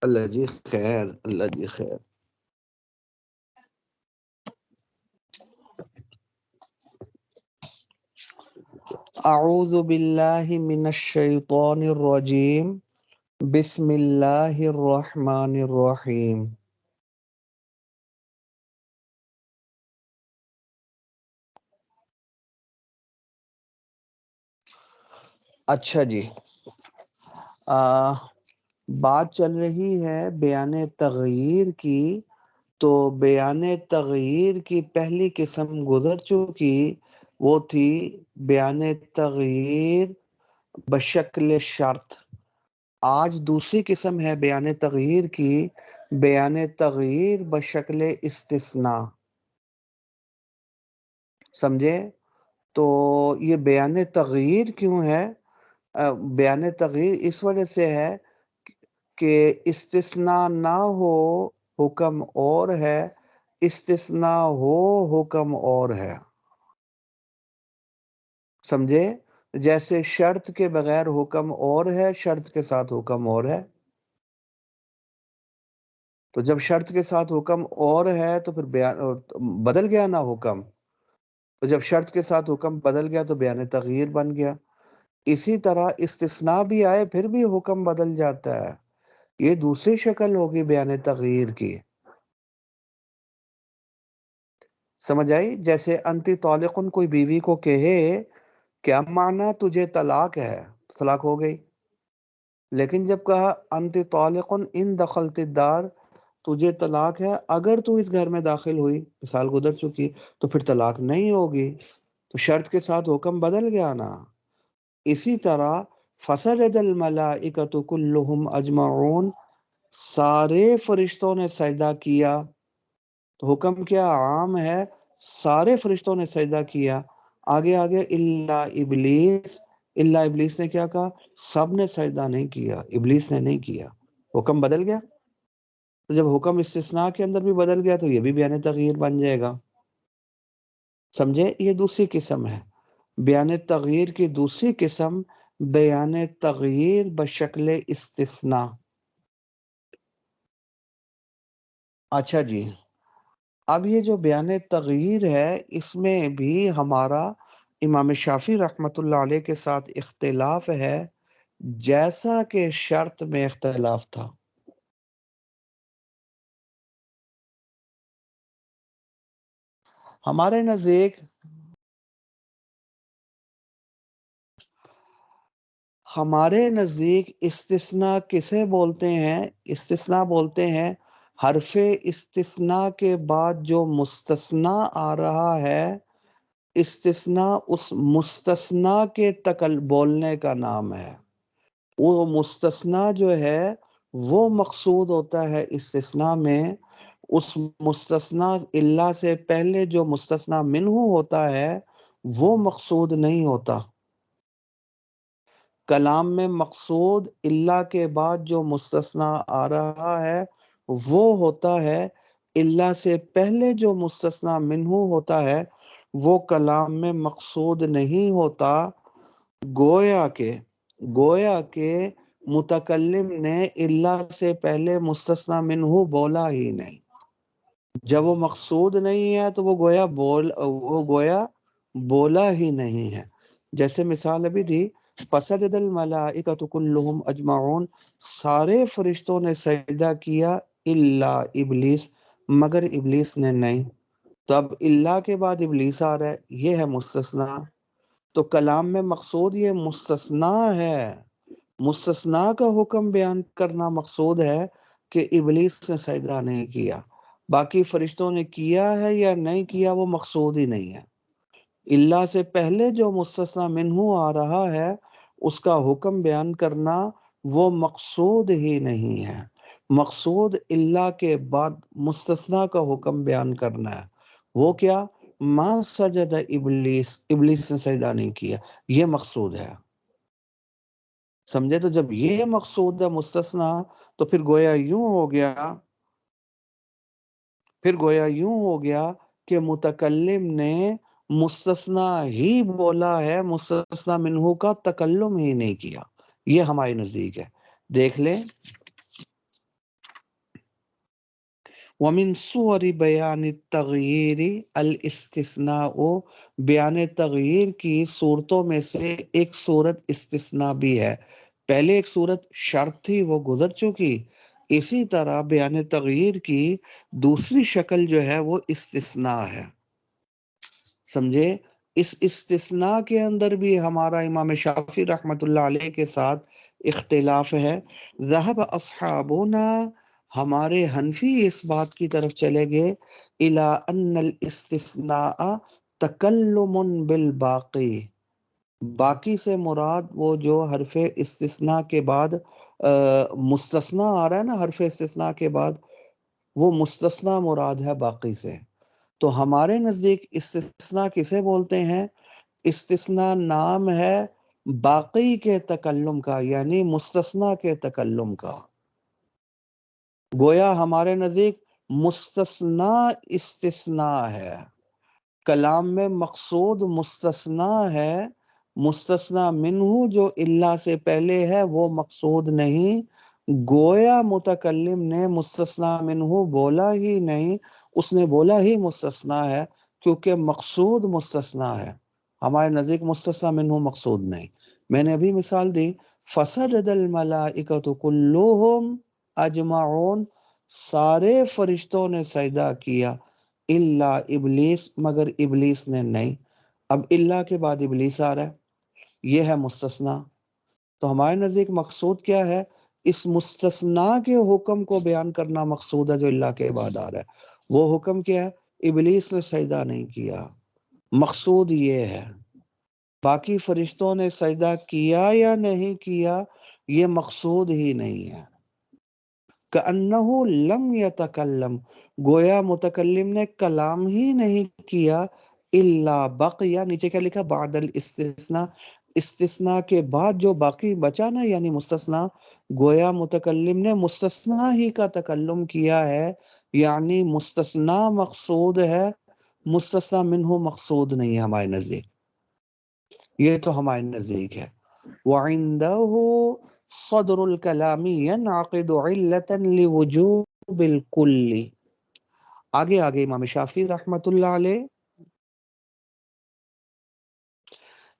اللہ جی خیر، اللہ جی خیر. اعوذ باللہ من الشیطان الرجیم، بسم اللہ الرحمن الرحیم. اچھا جی، بات چل رہی ہے بیان تغییر کی. تو بیان تغییر کی پہلی قسم گزر چکی، وہ تھی بیان تغییر بشکل شرط. آج دوسری قسم ہے بیان تغییر کی، بیان تغییر بشکل استثناء. سمجھے؟ تو یہ بیان تغییر کیوں ہے؟ بیان تغییر اس وجہ سے ہے کہ استثناء نہ ہو حکم اور ہے، استثناء ہو حکم اور ہے. سمجھے؟ جیسے شرط کے بغیر حکم اور ہے، شرط کے ساتھ حکم اور ہے. تو جب شرط کے ساتھ حکم اور ہے تو پھر بدل گیا نا حکم. تو جب شرط کے ساتھ حکم بدل گیا تو بیان تغییر بن گیا. اسی طرح استثناء بھی آئے پھر بھی حکم بدل جاتا ہے. یہ دوسری شکل ہوگی بیان تغییر کی. سمجھ آئی؟ جیسے انتی طالقن، کوئی بیوی کو کہے کیا معنی تجھے طلاق ہے، طلاق ہو گئی. لیکن جب کہا انتی طالقن ان دخلت الدار، تجھے طلاق ہے اگر تو اس گھر میں داخل ہوئی، مثال گزر چکی، تو پھر طلاق نہیں ہوگی. تو شرط کے ساتھ حکم بدل گیا نا. اسی طرح فسجد الملائکۃ کلہم اجمعون، سارے فرشتوں نے سجدہ کیا. تو حکم کیا عام ہے، سارے فرشتوں نے سجدہ کیا. آگے الا ابلیس، الا ابلیس نے کیا کہا؟ سب نے سجدہ نہیں کیا، ابلیس نے نہیں کیا. حکم بدل گیا. تو جب حکم استثناء کے اندر بھی بدل گیا تو یہ بھی بیان تغییر بن جائے گا. سمجھے؟ یہ دوسری قسم ہے. بیان تغییر کی دوسری قسم بیان تغییر بشکل استثناء. اچھا جی، اب یہ جو بیان تغییر ہے اس میں بھی ہمارا امام شافعی رحمۃ اللہ علیہ کے ساتھ اختلاف ہے، جیسا کہ شرط میں اختلاف تھا. ہمارے نزدیک استثناء کسے بولتے ہیں؟ استثناء بولتے ہیں حرف استثناء کے بعد جو مستثنیٰ آ رہا ہے، استثناء اس مستثنیٰ کے بولنے کا نام ہے. وہ مستثنیٰ جو ہے وہ مقصود ہوتا ہے استثناء میں. اس مستثنیٰ الا سے پہلے جو مستثنیٰ منہ ہوتا ہے وہ مقصود نہیں ہوتا. کلام میں مقصود الا کے بعد جو مستثنیٰ آ رہا ہے وہ ہوتا ہے. الا سے پہلے جو مستثنیٰ منہ ہوتا ہے وہ کلام میں مقصود نہیں ہوتا. گویا کہ متکلم نے الا سے پہلے مستثنیٰ منہ بولا ہی نہیں. جب وہ مقصود نہیں ہے تو وہ گویا بولا ہی نہیں ہے. جیسے مثال ابھی تھی فسجد الملائکۃ کلہم اجمعون، سارے فرشتوں نے سجدہ کیا الا ابلیس، مگر ابلیس نے نہیں. تو اب الا کے بعد ابلیس آ رہا ہے، یہ ہے مستثنیٰ. تو کلام میں مقصود یہ مستثنیٰ ہے. مستثنیٰ کا حکم بیان کرنا مقصود ہے کہ ابلیس نے سجدہ نہیں کیا، باقی فرشتوں نے کیا ہے یا نہیں کیا وہ مقصود ہی نہیں ہے. الا سے پہلے جو مستثنیٰ منہ آ رہا ہے اس کا حکم بیان کرنا وہ مقصود ہی نہیں ہے. مقصود الا کے بعد مستثنیٰ کا حکم بیان کرنا ہے. وہ کیا؟ ما سجد ابلیس، ابلیس نے سجدہ نہیں کیا، یہ مقصود ہے. سمجھے؟ تو جب یہ مقصود ہے مستثنیٰ تو پھر گویا یوں ہو گیا کہ متکلم نے مستثنیٰ ہی بولا ہے، مستثنیٰ منہ کا تکلم ہی نہیں کیا. یہ ہمارے نزدیک ہے. دیکھ لیں ومن صور بیان التغییر الاستثناء، بیان تغییر کی صورتوں میں سے ایک صورت استثناء بھی ہے. پہلے ایک صورت شرط تھی، وہ گزر چکی. اسی طرح بیان تغییر کی دوسری شکل جو ہے وہ استثناء ہے. سمجھے؟ اس استثناء کے اندر بھی ہمارا امام شافعی رحمت اللہ علیہ کے ساتھ اختلاف ہے. ذہب اصحابنا، ہمارے حنفی اس بات کی طرف چلے گئے، الی ان الاستثناء تکلم بالباقی، باقی سے مراد وہ جو حرف استثناء کے بعد مستثنیٰ آ رہا ہے نا، حرف استثناء کے بعد وہ مستثنیٰ مراد ہے باقی سے. تو ہمارے نزدیک استثناء کسے بولتے ہیں؟ استثناء نام ہے باقی کے تکلم کا، یعنی مستثنیٰ کے تکلم کا. گویا ہمارے نزدیک مستثنیٰ استثناء ہے، کلام میں مقصود مستثنیٰ ہے، مستثنیٰ منہ جو اللہ سے پہلے ہے وہ مقصود نہیں. گویا متکلم نے مستثنیٰ منہ بولا ہی نہیں، اس نے بولا ہی مستثنیٰ ہے، کیونکہ مقصود مستثنیٰ ہے. ہمارے نزدیک مستثنیٰ منہ مقصود نہیں. میں نے ابھی مثال دی، فسجد الملائکۃ کلہم اجمعون، سارے فرشتوں نے سجدہ کیا، الا ابلیس، مگر ابلیس نے نہیں. اب اللہ کے بعد ابلیس آ رہا ہے، یہ ہے مستثنیٰ. تو ہمارے نزدیک مقصود کیا ہے؟ اس مستثنیٰ کے حکم کو بیان کرنا مقصود ہے جو اللہ کے بعد آ رہا ہے. وہ حکم کیا ہے؟ ابلیس نے سجدہ نہیں کیا، مقصود یہ ہے. باقی فرشتوں نے سجدہ کیا یا نہیں کیا یہ مقصود ہی نہیں ہے. کأنہ لم یتکلم، گویا متکلم نے کلام ہی نہیں کیا، الا بقی، نیچے کیا لکھا؟ بعد الاستثناء، استثناء کے بعد جو باقی بچا نا یعنی مستثنیٰ، گویا متکلم نے مستثنیٰ ہی کا تکلم کیا ہے، یعنی مستثنیٰ مقصود ہے، مستثنیٰ منہ مقصود نہیں ہے ہمارے نزدیک. یہ تو ہمارے نزدیک ہے. وَعِنْدَهُ صدر الکلام ينعقد علتا لوجوب الکل. آگے امام شافعی رحمت اللہ علیہ،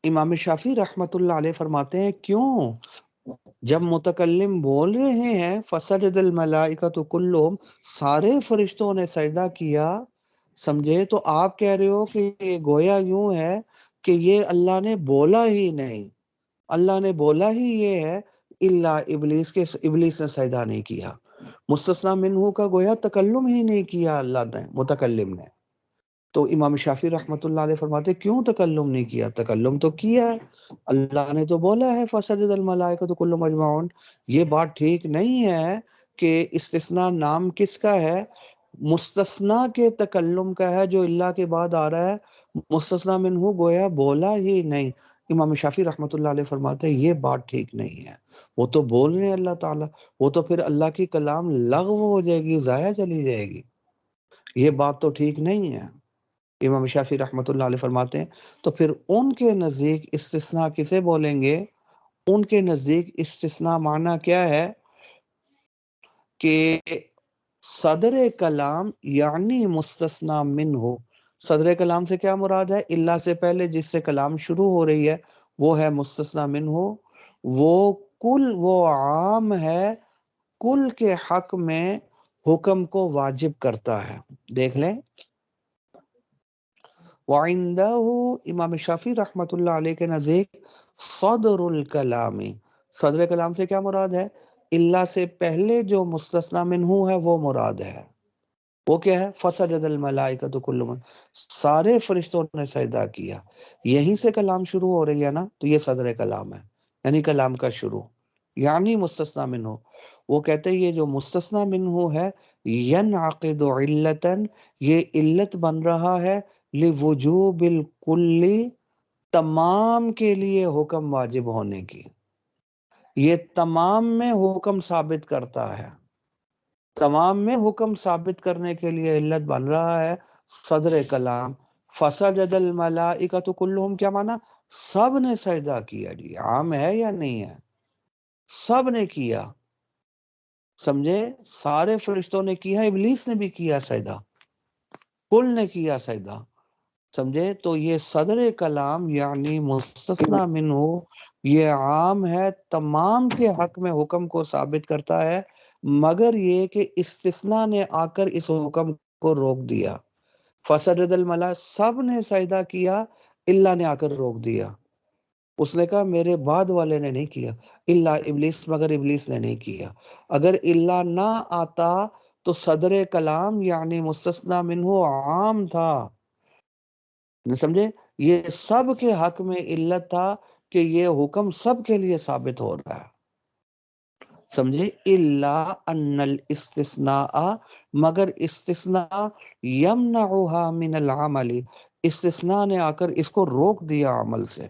امام شافعی رحمت اللہ علیہ فرماتے ہیں کیوں جب متکلم بول رہے ہیں فسجد الملائکۃ کلہم، سارے فرشتوں نے سجدہ کیا، سمجھے؟ تو آپ کہہ رہے ہو کہ یہ گویا یوں ہے کہ یہ اللہ نے بولا ہی نہیں، اللہ نے بولا ہی یہ ہے الا ابلیس، کے ابلیس نے سجدہ نہیں کیا. مستثنیٰ منہ کا گویا تکلم ہی نہیں کیا اللہ نے، متکلم نے. تو امام شافعی رحمت اللہ علیہ فرماتے کیوں تکلم نہیں کیا؟ تکلم تو کیا ہے، اللہ نے تو بولا ہے فسجد الملائکۃ کلہم اجمعون. یہ بات ٹھیک نہیں ہے کہ استثناء نام کس کا ہے؟ مستثنیٰ کے تکلم کا ہے جو اللہ کے بعد آ رہا ہے. مستثنیٰ منہ گویا بولا ہی نہیں. امام شافعی رحمت اللہ علیہ فرماتے ہیں یہ بات ٹھیک نہیں ہے. وہ تو بول رہے ہیں اللہ تعالیٰ، وہ تو پھر اللہ کی کلام لغو ہو جائے گی، ضائع چلی جائے گی. یہ بات تو ٹھیک نہیں ہے. امام شافعی رحمت اللہ علیہ فرماتے ہیں تو پھر ان کے نزدیک استثناء کسے بولیں گے؟ ان کے نزدیک استثناء معنی کیا ہے کہ صدر کلام یعنی مستثنیٰ منہ. صدر کلام سے کیا مراد ہے؟ اللہ سے پہلے جس سے کلام شروع ہو رہی ہے وہ ہے مستثنیٰ منہ. وہ عام ہے، کل کے حق میں حکم کو واجب کرتا ہے. دیکھ لیں، وَعِنْدَهُ، امام شافعی رحمت اللہ علیہ کے نزدیک صدر الکلام، صدر کلام سے کیا مراد ہے؟ اللہ سے پہلے جو مستثنیٰ منہ ہے وہ مراد ہے. وہ کیا ہے؟ فسجد الملائکۃ کلہم، سارے فرشتوں نے سجدہ کیا. یہیں سے کلام شروع ہو رہی ہے نا، تو یہ صدر کلام ہے، یعنی کلام کا شروع، یعنی مستثنیٰ منہ. وہ کہتے ہیں یہ جو مستثنیٰ منہ ہے ینعقد علتا، یہ علت بن رہا ہے لوجوب الکل، تمام کے لیے حکم واجب ہونے کی. یہ تمام میں حکم ثابت کرتا ہے، تمام میں حکم ثابت کرنے کے لیے علت بن رہا ہے صدر کلام. فسجد الملائکۃ کلہم کیا معنی؟ سب نے سجدہ کیا. جی عام ہے یا نہیں ہے؟ سب نے کیا. سمجھے؟ سارے فرشتوں نے کیا، ابلیس نے بھی کیا سجدہ، کل نے کیا سجدہ، سمجھے؟ تو یہ صدر کلام یعنی مستثنی منہ یہ عام ہے، تمام کے حق میں حکم کو ثابت کرتا ہے، مگر یہ کہ استثناء نے آ کر اس حکم کو روک دیا۔ فسجد الملا، سب نے سجدہ کیا، اللہ نے آ کر روک دیا۔ اس نے کہا میرے بعد والے نے نہیں کیا، اللہ ابلیس، مگر ابلیس نے نہیں کیا۔ اگر اللہ نہ آتا تو صدر کلام یعنی مستثنی منہ عام تھا، سمجھے؟ یہ سب کے حق میں علت تھا کہ یہ حکم سب کے لیے ثابت ہو رہا ہے، سمجھے؟ الا ان الاستثناء، مگر استثناء یمنعها من العمل، استثناء نے آ کر اس کو روک دیا عمل سے۔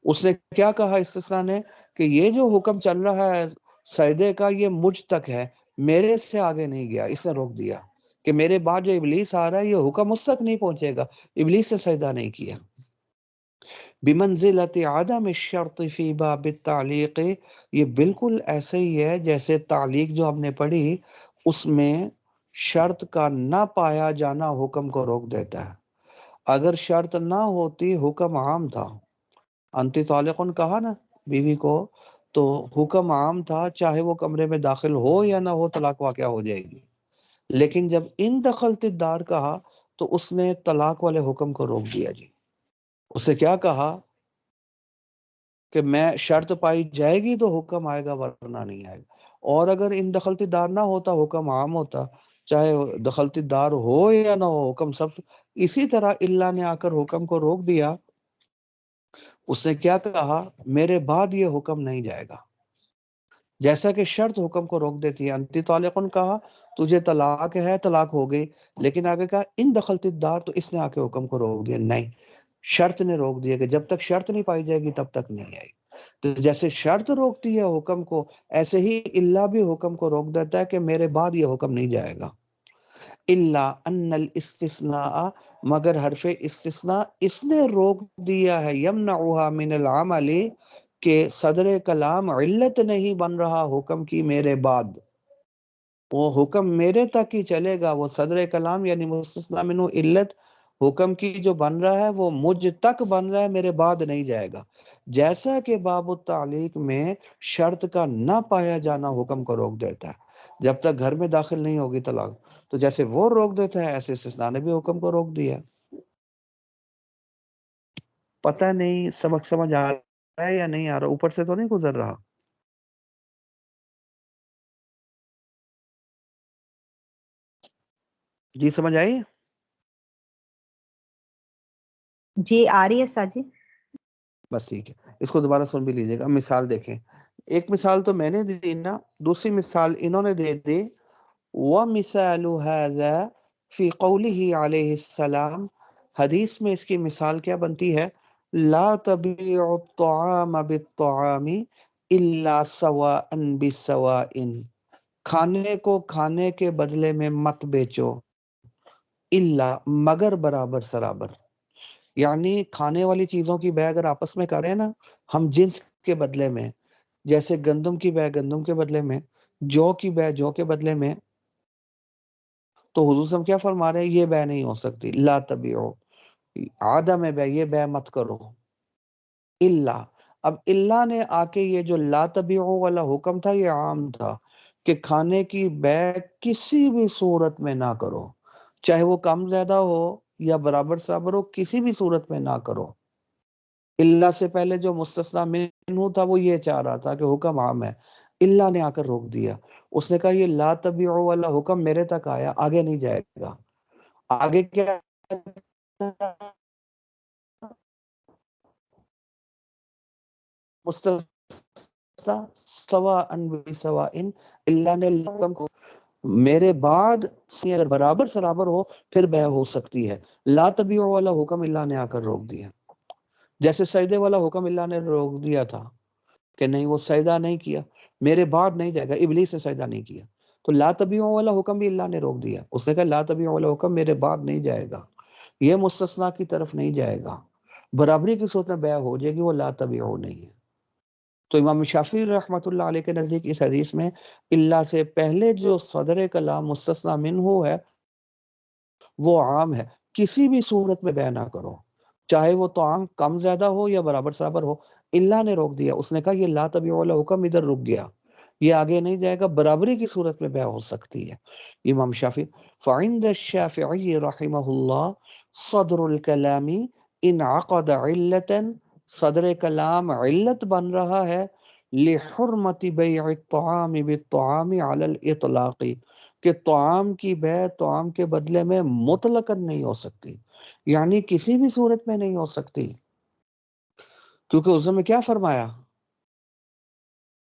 اس نے کیا کہا استثناء نے کہ یہ جو حکم چل رہا ہے سجدے کا یہ مجھ تک ہے، میرے سے آگے نہیں گیا، اس نے روک دیا کہ میرے بعد جو ابلیس آ رہا ہے یہ حکم اس تک نہیں پہنچے گا، ابلیس سے سجدہ نہیں کیا۔ بمنزلت عدم الشرط فی باب التعلیق، یہ بالکل ایسے ہی ہے جیسے تعلیق جو ہم نے پڑھی اس میں شرط کا نہ پایا جانا حکم کو روک دیتا ہے۔ اگر شرط نہ ہوتی حکم عام تھا، انتی طالقن کہا نا بیوی کو، تو حکم عام تھا، چاہے وہ کمرے میں داخل ہو یا نہ ہو طلاق واقع ہو جائے گی۔ لیکن جب ان دخلت الدار کہا تو اس نے طلاق والے حکم کو روک دیا جی۔ اس نے کیا کہا کہ میں شرط پائی جائے گی تو حکم آئے گا ورنہ نہیں آئے گا، اور اگر ان دخلتی دار نہ ہوتا حکم عام ہوتا، چاہے دخلتی دار ہو یا نہ ہو حکم سب۔ اسی طرح اللہ نے آ کر حکم کو روک دیا، اس نے کیا کہا میرے بعد یہ حکم نہیں جائے گا، جیسا کہ شرط حکم کو روک دیتی ہے۔ انتی طالقن کہا تجھے طلاق ہے، طلاق ہو گئی، لیکن آگے کہا ان دخلتی دار، تو اس نے آ کے حکم کو روک دیا، نہیں، شرط نے روک دیا کہ جب تک شرط نہیں پائی جائے گی تب تک نہیں آئے گی۔ تو جیسے شرط روکتی ہے حکم کو، ایسے ہی اللہ بھی حکم کو روک دیتا ہے کہ میرے بعد یہ حکم نہیں جائے گا۔ الا ان الاستثناء، مگر حرف استثناء اس نے روک دیا ہے، یمنعها من العمل، کہ صدر کلام علت نہیں بن رہا حکم کی میرے بعد، وہ حکم میرے تک ہی چلے گا، وہ صدر کلام یعنی مستثنی منہ علت حکم کی جو بن رہا ہے وہ مجھ تک بن رہا ہے، میرے بعد نہیں جائے گا۔ جیسا کہ باب التعلیق میں شرط کا نہ پایا جانا حکم کو روک دیتا ہے، جب تک گھر میں داخل نہیں ہوگی طلاق، تو جیسے وہ روک دیتا ہے ایسے استثناء نے بھی حکم کو روک دیا۔ پتہ نہیں سبق سمجھ آ رہا ہے یا نہیں آ رہا، اوپر سے تو نہیں گزر رہا؟ جی سمجھ آئی؟ جی آ رہی ہے ساجی۔ بس ٹھیک ہے، اس کو دوبارہ سن بھی لیجیے گا۔ مثال دیکھیں، ایک مثال تو میں نے دی نا، دوسری مثال انہوں نے دے دی۔ وَمِثَالُ هَذَا فِي قَوْلِهِ علیہ السلام، حدیث میں اس کی مثال کیا بنتی ہے؟ لا تبیع الطعام بالطعام الا سواء بسواء، کھانے کو کھانے کے بدلے میں مت بیچو، الا مگر برابر سرابر، یعنی کھانے والی چیزوں کی بے اگر آپس میں کریں نا ہم جنس کے بدلے میں، جیسے گندم کی بے گندم کے بدلے میں، جو کی بے جو کے بدلے میں، تو حضور صلی اللہ علیہ وسلم کیا فرما رہے ہیں؟ یہ بے نہیں ہو سکتی، لا تبیعو، عدم بے، یہ بے مت کرو، الا، اب اللہ نے آ کے یہ جو لا تبیعو والا حکم تھا یہ عام تھا کہ کھانے کی بے کسی بھی صورت میں نہ کرو، چاہے وہ کم زیادہ ہو یا برابر سرابر ہو، کسی بھی صورت میں نہ کرو۔ اللہ سے پہلے جو مستثنی منہ تھا وہ یہ چاہ رہا تھا کہ حکم عام ہے، اللہ نے آ کر روک دیا، اس نے کہا یہ لا تبیعو والا حکم میرے تک آیا، آگے نہیں جائے گا۔ آگے کیا مستثنی سواء بسواء، اللہ نے حکم کو میرے بعد سے اگر برابر سرابر ہو پھر بے ہو سکتی ہے، لا تبیعو والا حکم اللہ نے آ کر روک دیا۔ جیسے سجدے والا حکم اللہ نے روک دیا تھا کہ نہیں وہ سجدہ نہیں کیا، میرے بعد نہیں جائے گا، ابلیس نے سجدہ نہیں کیا، تو لا تبیعو والا حکم بھی اللہ نے روک دیا، اس نے کہا لا تبیعو والا حکم میرے بعد نہیں جائے گا، یہ مستثنی کی طرف نہیں جائے گا، برابری کی صورت میں بے ہو جائے گی، وہ لا تبیعو نہیں ہے۔ تو امام شافعی رحمۃ اللہ علیہ کے نزدیک اس حدیث میں اللہ سے پہلے جو صدر کلام مستثنی منہ ہے وہ عام ہے، کسی بھی صورت میں بیع نہ کرو، چاہے وہ طعام کم زیادہ ہو یا برابر سرابر ہو۔ اللہ نے روک دیا، اس نے کہا یہ لا تبیع ولا حکم ادھر رک گیا، یہ آگے نہیں جائے گا، برابری کی صورت میں بیع ہو سکتی ہے۔ امام شافعی فعند الشافعی رحمہ اللہ صدر الکلام ان عقد علتا، صدر کلام علت بن رہا ہے لحرمت بیع الطعام بالطعام علی الاطلاق، کہ طعام کی بیع طعام کے بدلے میں مطلقاً نہیں ہو سکتی، یعنی کسی بھی صورت میں نہیں ہو سکتی، کیونکہ اس میں کیا فرمایا؟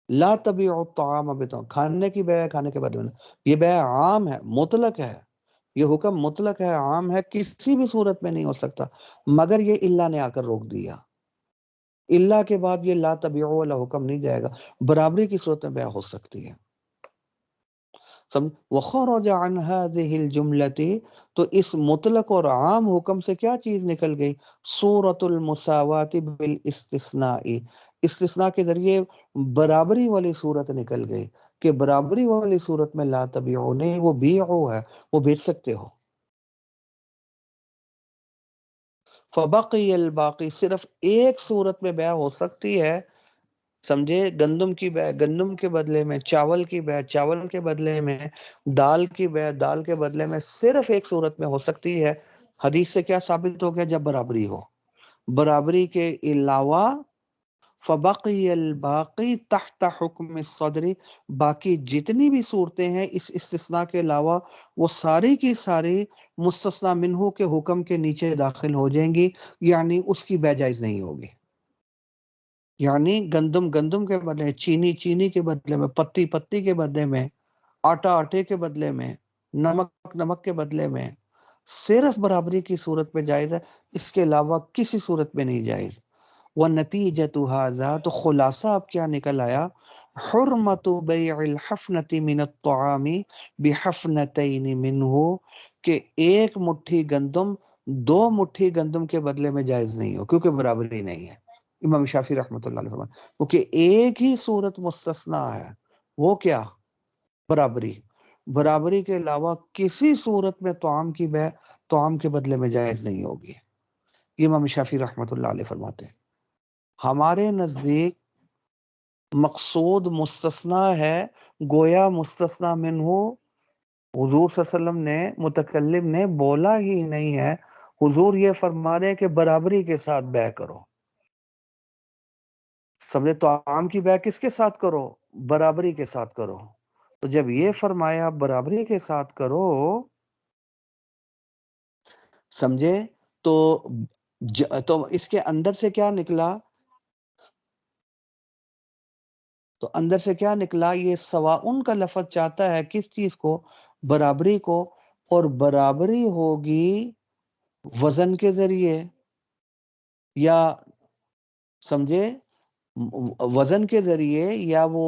لا تبیع الطعام بالطعام، کھانے کی بیع کھانے کے بدلے میں، یہ بیع عام ہے، مطلق ہے، یہ حکم مطلق ہے، عام ہے، کسی بھی صورت میں نہیں ہو سکتا، مگر یہ اللہ نے آ کر روک دیا، اللہ کے بعد یہ لا تبیع والا حکم نہیں جائے گا، برابری کی صورت میں بیع ہو سکتی ہے۔ وخرج عن هذه الجملة، تو اس مطلق اور عام حکم سے کیا چیز نکل گئی؟ صورت المساوات بالاستثناء، استثناء کے ذریعے برابری والی صورت نکل گئی، کہ برابری والی صورت میں لا تبیعو نہیں، وہ بیعو ہے، وہ بیچ سکتے ہو۔ فبقی الباقی، صرف ایک صورت میں بیع ہو سکتی ہے، سمجھے؟ گندم کی بیع گندم کے بدلے میں، چاول کی بیع چاول کے بدلے میں، دال کی بیع دال کے بدلے میں، صرف ایک صورت میں ہو سکتی ہے۔ حدیث سے کیا ثابت ہو گیا؟ جب برابری ہو، برابری کے علاوہ فبقی الباقی تحت حکم الصدر، باقی جتنی بھی صورتیں ہیں اس استثناء کے علاوہ وہ ساری کی ساری مستثنی منہ کے حکم کے نیچے داخل ہو جائیں گی، یعنی اس کی بیع جائز نہیں ہوگی۔ یعنی گندم گندم کے بدلے، چینی چینی کے بدلے میں، پتی پتی کے بدلے میں، آٹا آٹے کے بدلے میں، نمک نمک کے بدلے میں، صرف برابری کی صورت میں جائز ہے، اس کے علاوہ کسی صورت میں نہیں جائز۔ وَنَتِيجَةُ هَذَا، تو خلاصہ اب کیا نکل آیا؟ حرمت بیع الحفنۃ من الطعام بحفنتین منہ، کہ ایک مٹھی گندم دو مٹھی گندم کے بدلے میں جائز نہیں ہو، کیونکہ برابری نہیں ہے۔ امام شافعی رحمۃ اللہ علیہ فرماتے ہیں کیونکہ ایک ہی صورت مستثنیٰ ہے، وہ کیا؟ برابری، برابری کے علاوہ کسی صورت میں طعام کی بیع طعام کے بدلے میں جائز نہیں ہوگی، یہ امام شافعی رحمۃ اللہ علیہ فرماتے ہیں۔ ہمارے نزدیک مقصود مستثنیٰ ہے، گویا مستثنیٰ منہ حضور صلی اللہ علیہ وسلم نے، متکلم نے بولا ہی نہیں ہے، حضور یہ فرما رہے ہیں کہ برابری کے ساتھ بیع کرو، سمجھے؟ تو عام کی بیع کس کے ساتھ کرو؟ برابری کے ساتھ کرو۔ تو جب یہ فرمایا برابری کے ساتھ کرو، سمجھے؟ تو تو اس کے اندر سے کیا نکلا؟ تو اندر سے کیا نکلا؟ یہ سواءن کا لفظ چاہتا ہے کس چیز کو؟ برابری کو، اور برابری ہوگی وزن کے ذریعے، یا سمجھے وزن کے ذریعے، یا وہ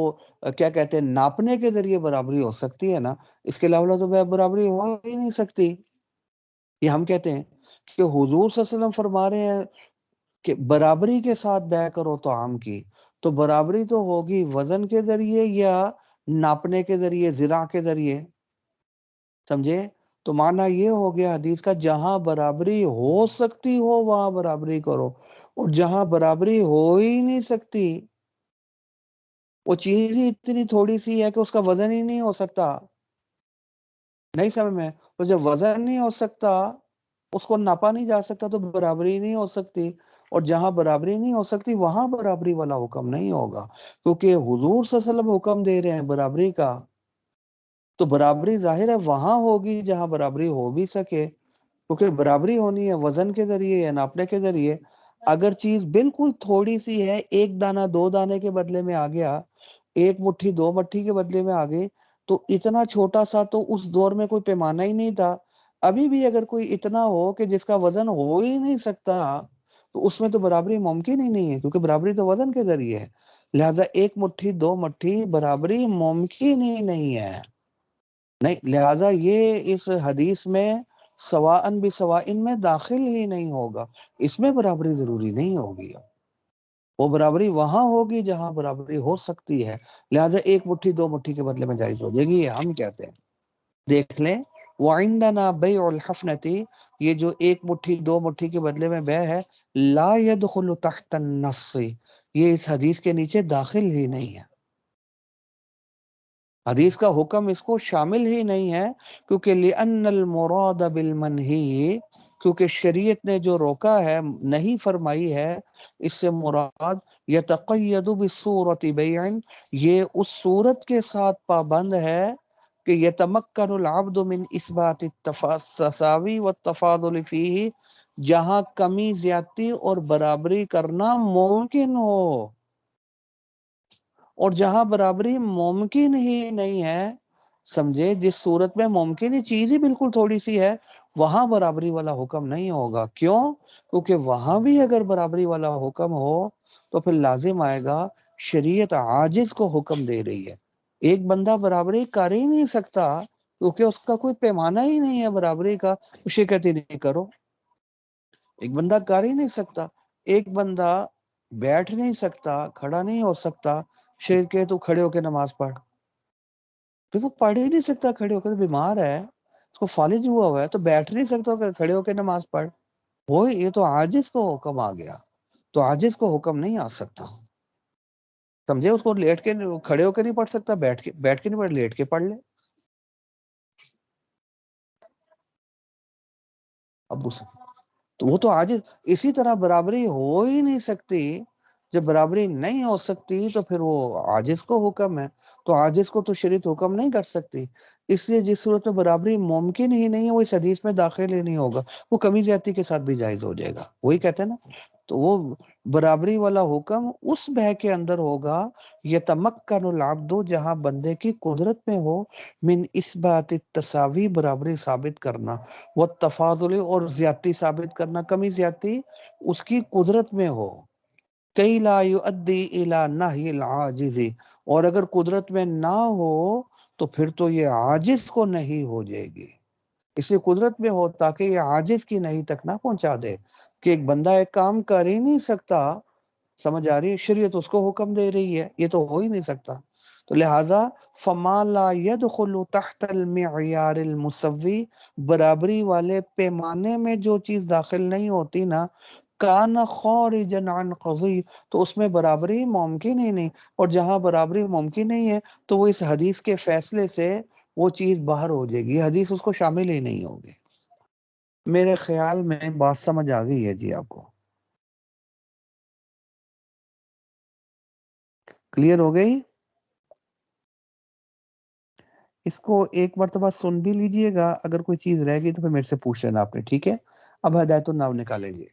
کیا کہتے ہیں ناپنے کے ذریعے برابری ہو سکتی ہے نا، اس کے علاوہ تو برابری ہو ہی نہیں سکتی۔ یہ ہم کہتے ہیں کہ حضور صلی اللہ علیہ وسلم فرما رہے ہیں کہ برابری کے ساتھ بیع کرو طعام کی، تو برابری تو ہوگی وزن کے ذریعے یا ناپنے کے ذریعے، ذراع کے ذریعے، سمجھے؟ تو معنی یہ ہو گیا حدیث کا، جہاں برابری ہو سکتی ہو وہاں برابری کرو، اور جہاں برابری ہو ہی نہیں سکتی، وہ چیز ہی اتنی تھوڑی سی ہے کہ اس کا وزن ہی نہیں ہو سکتا، نہیں سمجھ میں؟ تو جب وزن نہیں ہو سکتا، اس کو ناپا نہیں جا سکتا، تو برابری نہیں ہو سکتی، اور جہاں برابری نہیں ہو سکتی وہاں برابری والا حکم نہیں ہوگا، کیونکہ حضور صلی اللہ علیہ وسلم حکم دے رہے ہیں برابری کا، تو برابری ظاہر ہے وہاں ہوگی جہاں برابری ہو بھی سکے، کیونکہ برابری ہونی ہے وزن کے ذریعے یا ناپنے کے ذریعے۔ اگر چیز بالکل تھوڑی سی ہے، ایک دانہ دو دانے کے بدلے میں آ گیا، ایک مٹھی دو مٹھی کے بدلے میں آ گئی، تو اتنا چھوٹا سا تو اس دور میں کوئی پیمانہ ہی نہیں تھا۔ ابھی بھی اگر کوئی اتنا ہو کہ جس کا وزن ہو ہی نہیں سکتا، تو اس میں تو برابری ممکن ہی نہیں ہے، کیونکہ برابری تو وزن کے ذریعے ہے، لہٰذا ایک مٹھی دو مٹھی برابری ممکن ہی نہیں ہے، نہیں، لہٰذا یہ اس حدیث میں سواءن بسواء میں داخل ہی نہیں ہوگا، اس میں برابری ضروری نہیں ہوگی۔ وہ برابری وہاں ہوگی جہاں برابری ہو سکتی ہے، لہذا ایک مٹھی دو مٹھی کے بدلے میں جائز ہو جائے گی، یہ ہم کہتے ہیں۔ دیکھ لیں وعندنا بیع الحفنتی، یہ جو ایک مٹھی دو مٹھی کے بدلے میں بیع ہے، لا يدخل تحت النص، یہ اس حدیث کے نیچے داخل ہی نہیں ہے، حدیث کا حکم اس کو شامل ہی نہیں ہے، کیونکہ لأن المراد بالمنہی، کیونکہ شریعت نے جو روکا ہے، نہیں فرمائی ہے، اس سے مراد یتقید بصورت بیع، یہ اس صورت کے ساتھ پابند ہے کہ یتمکن العبد من اثبات التساوی والتفاضل فیہ، جہاں کمی زیادتی اور برابری کرنا ممکن ہو، اور جہاں برابری ممکن ہی نہیں ہے، سمجھے، جس صورت میں ممکن ہی چیز ہی بالکل تھوڑی سی ہے، وہاں برابری والا حکم نہیں ہوگا۔ کیوں؟ کیونکہ وہاں بھی اگر برابری والا حکم ہو تو پھر لازم آئے گا شریعت عاجز کو حکم دے رہی ہے، ایک بندہ برابری کر ہی نہیں سکتا کیونکہ اس کا کوئی پیمانہ ہی نہیں ہے برابری کا، اسے کہتے نہیں کرو، ایک بندہ کر ہی نہیں سکتا، ایک بندہ بیٹھ نہیں سکتا، کھڑا نہیں ہو سکتا، شیر کے تو کھڑے ہو کے نماز پڑھ، پھر وہ پڑھ ہی نہیں سکتا کھڑے ہو کے، تو بیمار ہے، اس کو فالج ہوا ہے، تو بیٹھ نہیں سکتا کہ کھڑے ہو کے نماز پڑھ، وہ یہ تو عاجز کو حکم آ گیا، تو عاجز کو حکم نہیں آ سکتا، سمجھے، اس کو لیٹ کے کھڑے ہو کے نہیں پڑھ سکتا، بیٹھ کے نہیں پڑھ، لیٹ کے پڑھ لے۔ ابو سے تو وہ تو عاجز، اسی طرح برابری ہو ہی نہیں سکتی، جب برابری نہیں ہو سکتی تو پھر وہ عاجز کو حکم ہے، تو عاجز کو تو شریعت حکم نہیں کر سکتی، اس لیے جس صورت میں برابری ممکن ہی نہیں ہے وہ اس حدیث میں داخل ہی نہیں ہوگا، وہ کمی زیادتی کے ساتھ بھی جائز ہو جائے گا، وہی کہتے ہیں نا، تو وہ برابری والا حکم اس بہ کے اندر ہوگا یتمکن العبد، جہاں بندے کی قدرت میں ہو، من اثبات التساوی، برابری ثابت کرنا، والتفاضل، اور زیادتی ثابت کرنا، کمی زیادتی اس کی قدرت میں ہو، کئی لا یؤدی الی نہی العاجز، اور اگر قدرت میں نہ ہو تو پھر تو یہ عاجز کو نہیں ہو جائے گی، اسے قدرت میں ہو تاکہ یہ عاجز کی نہیں تک نہ پہنچا دے، کہ ایک بندہ ایک کام کر ہی نہیں سکتا، سمجھ آ رہی ہے، شریعت اس کو حکم دے رہی ہے، یہ تو ہو ہی نہیں سکتا، تو لہٰذا فما لا يدخل تحت المعیار المسوی، برابری والے پیمانے میں جو چیز داخل نہیں ہوتی نا، کان خارجا عن قضی، تو اس میں برابری ممکن ہی نہیں، اور جہاں برابری ممکن نہیں ہے تو وہ اس حدیث کے فیصلے سے وہ چیز باہر ہو جائے گی، حدیث اس کو شامل ہی نہیں ہوگی۔ میرے خیال میں بات سمجھ آ گئی ہے جی، آپ کو کلیئر ہو گئی؟ اس کو ایک مرتبہ سن بھی لیجئے گا، اگر کوئی چیز رہ گئی تو پھر میرے سے پوچھ لینا آپ نے، ٹھیک ہے؟ اب ہدایت النحو نکالیں گے۔